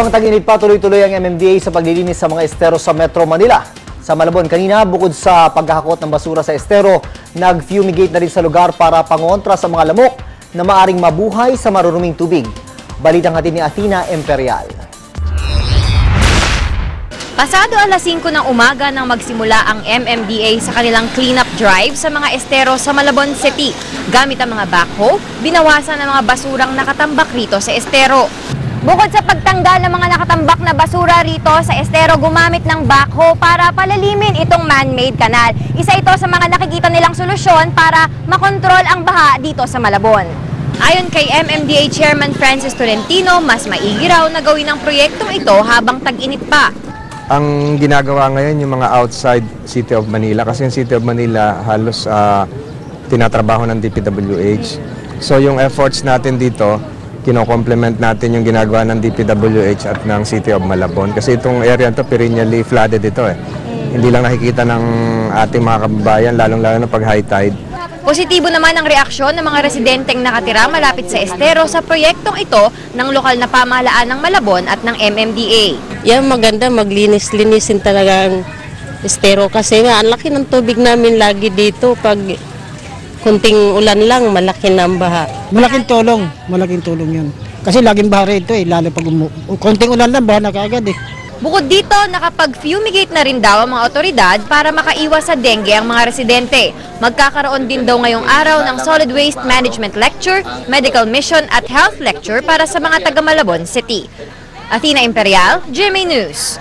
Habang tag-init pa, tuloy-tuloy ang MMDA sa paglilinis sa mga estero sa Metro Manila. Sa Malabon kanina, bukod sa paghahakot ng basura sa estero, nag-fumigate na rin sa lugar para pangontra sa mga lamok na maaring mabuhay sa maruruming tubig. Balitang hatid ni Athena Imperial. Pasado alas 5 ng umaga nang magsimula ang MMDA sa kanilang cleanup drive sa mga estero sa Malabon City. Gamit ang mga backhoe, binawasan ang mga basurang nakatambak rito sa estero. Bukod sa pagtanggal ng mga nakatambak na basura rito sa estero, gumamit ng backhoe para palalimin itong man-made kanal. Isa ito sa mga nakikita nilang solusyon para makontrol ang baha dito sa Malabon. Ayon kay MMDA Chairman Francis Tolentino, mas maigi raw na gawin ang proyektong ito habang tag-init pa. Ang ginagawa ngayon yung mga outside City of Manila kasi yung City of Manila halos tinatrabaho ng DPWH. So yung efforts natin dito, kino-complement natin yung ginagawa ng DPWH at ng City of Malabon kasi itong area to perennially flooded ito eh. Hindi lang nakikita ng ating mga kababayan lalong-lalo na pag high tide. Positibo naman ang reaksyon ng mga residenteng nakatira malapit sa estero sa proyektong ito ng lokal na pamahalaan ng Malabon at ng MMDA. Yan, maganda, maglinis-linisin talaga ang estero kasi nga ang laki ng tubig namin lagi dito. Pag kunting ulan lang, malaki na ang baha. Malaking tulong yun. Kasi laging baha rito eh, lalo pag kunting ulan lang, baha na kaagad eh. Bukod dito, nakapag-fumigate na rin daw ang mga otoridad para makaiwas sa dengue ang mga residente. Magkakaroon din daw ngayong araw ng Solid Waste Management Lecture, Medical Mission at Health Lecture para sa mga taga Malabon City. Athena Imperial, GMA News.